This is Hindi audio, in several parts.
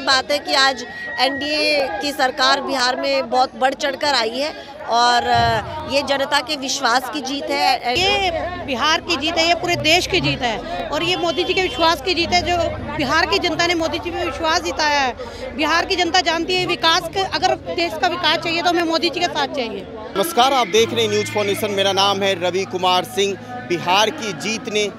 बात है कि आज एनडीए की सरकार बिहार में बहुत बढ़ चढ़कर आई है और ये जनता के विश्वास की जीत है। ये बिहार की जीत है, ये पूरे देश की जीत है और ये मोदी जी के विश्वास की जीत है। जो बिहार की जनता ने मोदी जी पे विश्वास जिताया है। बिहार की जनता जानती है विकास के, अगर देश का विकास चाहिए तो हमें मोदी जी के साथ चाहिए। नमस्कार, आप देख रहे हैं न्यूज़ फॉर नेशन। मेरा नाम है रवि कुमार सिंह। बिहार की जीत ने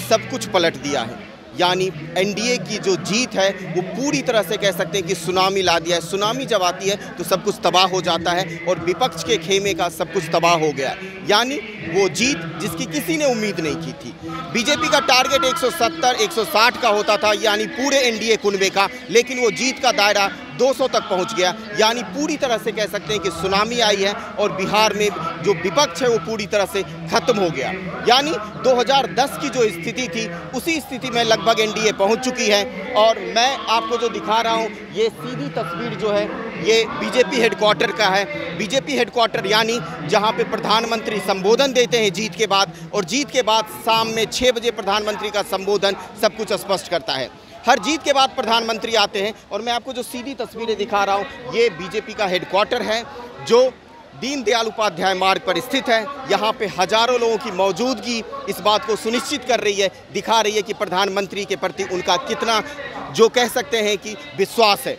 सब कुछ पलट दिया है, यानी एनडीए की जो जीत है वो पूरी तरह से कह सकते हैं कि सुनामी ला दिया है। सुनामी जब आती है तो सब कुछ तबाह हो जाता है और विपक्ष के खेमे का सब कुछ तबाह हो गया, यानी वो जीत जिसकी किसी ने उम्मीद नहीं की थी। बीजेपी का टारगेट 170-160 का होता था, यानी पूरे एनडीए कुनबे का, लेकिन वो जीत का दायरा 200 तक पहुंच गया, यानी पूरी तरह से कह सकते हैं कि सुनामी आई है और बिहार में जो विपक्ष है वो पूरी तरह से खत्म हो गया। यानी 2010 की जो स्थिति थी उसी स्थिति में लगभग एनडीए पहुंच चुकी है। और मैं आपको जो दिखा रहा हूं ये सीधी तस्वीर जो है ये बीजेपी हेडक्वार्टर का है। बीजेपी हेडक्वार्टर यानी जहां पे प्रधानमंत्री संबोधन देते हैं जीत के बाद, और जीत के बाद शाम में 6 बजे प्रधानमंत्री का संबोधन सब कुछ स्पष्ट करता है। हर जीत के बाद प्रधानमंत्री आते हैं और मैं आपको जो सीधी तस्वीरें दिखा रहा हूँ ये बीजेपी का हेडक्वार्टर है जो दीनदयाल उपाध्याय मार्ग पर स्थित है। यहाँ पे हजारों लोगों की मौजूदगी इस बात को सुनिश्चित कर रही है, दिखा रही है कि प्रधानमंत्री के प्रति उनका कितना जो कह सकते हैं कि विश्वास है।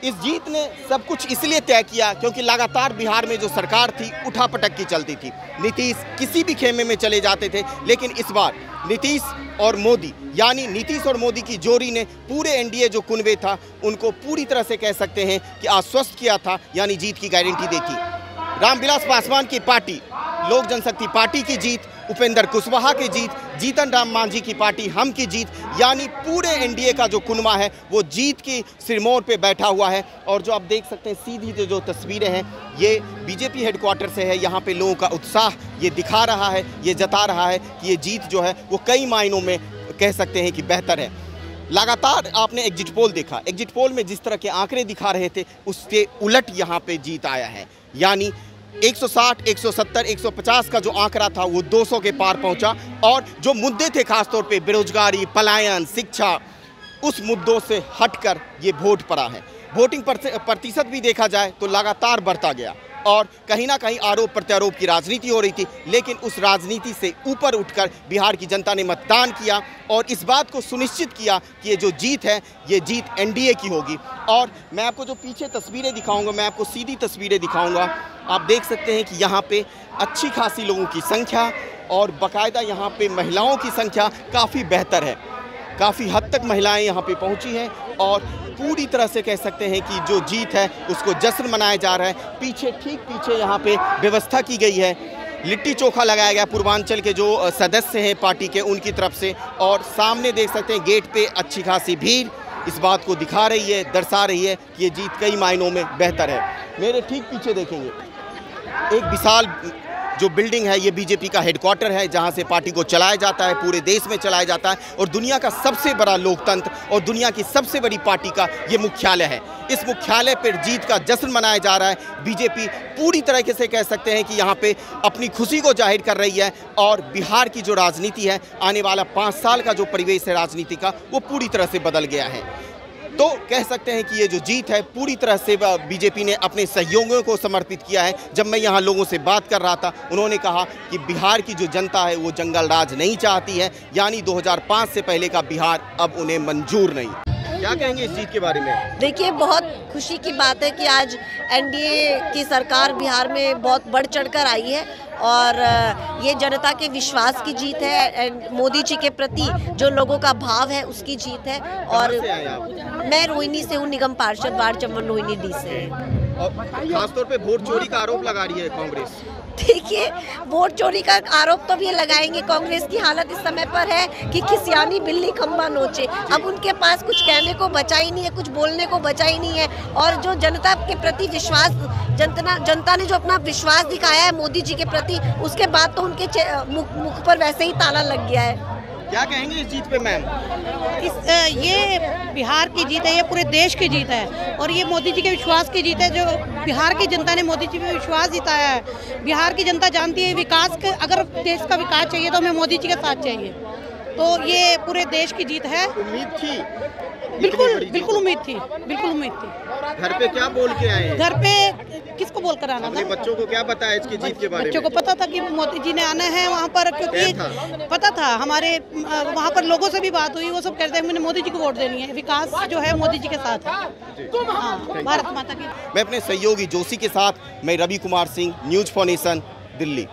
इस जीत ने सब कुछ इसलिए तय किया क्योंकि लगातार बिहार में जो सरकार थी उठापटक की चलती थी। नीतीश किसी भी खेमे में चले जाते थे, लेकिन इस बार नीतीश और मोदी, यानी नीतीश और मोदी की जोड़ी ने पूरे एनडीए जो कुनबे था उनको पूरी तरह से कह सकते हैं कि आश्वस्त किया था, यानी जीत की गारंटी दी थी। रामविलास पासवान की पार्टी लोक जनशक्ति पार्टी की जीत, उपेंद्र कुशवाहा की जीत, जीतन राम मांझी की पार्टी हम की जीत, यानी पूरे एनडीए का जो कुनबा है वो जीत की सिरमौर पे बैठा हुआ है। और जो आप देख सकते हैं सीधी जो तस्वीरें हैं ये बीजेपी हेडक्वार्टर से है। यहाँ पे लोगों का उत्साह ये दिखा रहा है, ये जता रहा है कि ये जीत जो है वो कई मायनों में कह सकते हैं कि बेहतर है। लगातार आपने एग्जिट पोल देखा, एग्जिट पोल में जिस तरह के आंकड़े दिखा रहे थे उसके उलट यहाँ पे जीत आया है, यानी 160, 170, 150 का जो आंकड़ा था वो 200 के पार पहुंचा। और जो मुद्दे थे खासतौर पे बेरोजगारी, पलायन, शिक्षा, उस मुद्दों से हटकर ये वोट पड़ा है। वोटिंग प्रतिशत भी देखा जाए तो लगातार बढ़ता गया और कहीं ना कहीं आरोप प्रत्यारोप की राजनीति हो रही थी, लेकिन उस राजनीति से ऊपर उठकर बिहार की जनता ने मतदान किया और इस बात को सुनिश्चित किया कि ये जो जीत है ये जीत एनडीए की होगी। और मैं आपको जो पीछे तस्वीरें दिखाऊंगा, मैं आपको सीधी तस्वीरें दिखाऊंगा। आप देख सकते हैं कि यहाँ पे अच्छी खासी लोगों की संख्या और बाकायदा यहाँ पे महिलाओं की संख्या काफ़ी बेहतर है। काफ़ी हद तक महिलाएं यहाँ पे पहुँची हैं और पूरी तरह से कह सकते हैं कि जो जीत है उसको जश्न मनाया जा रहा है। पीछे, ठीक पीछे यहाँ पे व्यवस्था की गई है, लिट्टी चोखा लगाया गया पूर्वांचल के जो सदस्य हैं पार्टी के उनकी तरफ से। और सामने देख सकते हैं गेट पे अच्छी खासी भीड़ इस बात को दिखा रही है, दर्शा रही है कि ये जीत कई मायनों में बेहतर है। मेरे ठीक पीछे देखेंगे एक विशाल जो बिल्डिंग है ये बीजेपी का हेडक्वार्टर है, जहां से पार्टी को चलाया जाता है, पूरे देश में चलाया जाता है और दुनिया का सबसे बड़ा लोकतंत्र और दुनिया की सबसे बड़ी पार्टी का ये मुख्यालय है। इस मुख्यालय पर जीत का जश्न मनाया जा रहा है। बीजेपी पूरी तरीके से कह सकते हैं कि यहाँ पे अपनी खुशी को जाहिर कर रही है और बिहार की जो राजनीति है, आने वाला 5 साल का जो परिवेश है राजनीति का, वो पूरी तरह से बदल गया है। तो कह सकते हैं कि ये जो जीत है पूरी तरह से बीजेपी ने अपने सहयोगियों को समर्पित किया है। जब मैं यहाँ लोगों से बात कर रहा था उन्होंने कहा कि बिहार की जो जनता है वो जंगल राज नहीं चाहती है, यानी 2005 से पहले का बिहार अब उन्हें मंजूर नहीं। क्या कहेंगे इस जीत के बारे में? देखिए, बहुत खुशी की बात है कि आज एनडीए की सरकार बिहार में बहुत बढ़ चढ़कर आई है और ये जनता के विश्वास की जीत है। मोदी जी के प्रति जो लोगों का भाव है उसकी जीत है। और मैं रोहिणी से हूँ, निगम पार्षद वार्ड चंबल रोहिणी डी से। और खासतौर पे वोट चोरी का आरोप लगा रही है कांग्रेस। देखिए, वोट चोरी का आरोप तो भी लगाएंगे। कांग्रेस की हालत इस समय पर है कि खिसियानी बिल्ली खंबा नोचे। अब उनके पास कुछ कहने को बचा ही नहीं है, कुछ बोलने को बचा ही नहीं है। और जो जनता के प्रति विश्वास, जनता ने जो अपना विश्वास दिखाया है मोदी जी के प्रति, उसके बाद तो उनके मुख पर वैसे ही ताला लग गया है। क्या कहेंगे इस जीत पे मैम? ये बिहार की जीत है, ये पूरे देश की जीत है और ये मोदी जी के विश्वास की जीत है। जो बिहार की जनता ने मोदी जी पे विश्वास जिताया है। बिहार की जनता जानती है विकास के, अगर देश का विकास चाहिए तो हमें मोदी जी के साथ चाहिए। तो ये पूरे देश की जीत है। उम्मीद थी? बिल्कुल बिल्कुल उम्मीद थी, बिल्कुल उम्मीद थी। घर पे क्या बोल के आए हैं? घर पे किसको बोल कर आना अपने था? बच्चों को क्या बताया इसकी जीत के बारे में? बच्चों को पता था कि मोदी जी ने आना है वहाँ पर, क्योंकि पता था। हमारे वहाँ पर लोगों से भी बात हुई, वो सब कहते हैं मैंने मोदी जी को वोट देनी है, विकास जो है मोदी जी के साथ है। हाँ, भारत माता की। मैं अपने सहयोगी जोशी के साथ मैं Ravi Kumar Singh, news for nation, Delhi.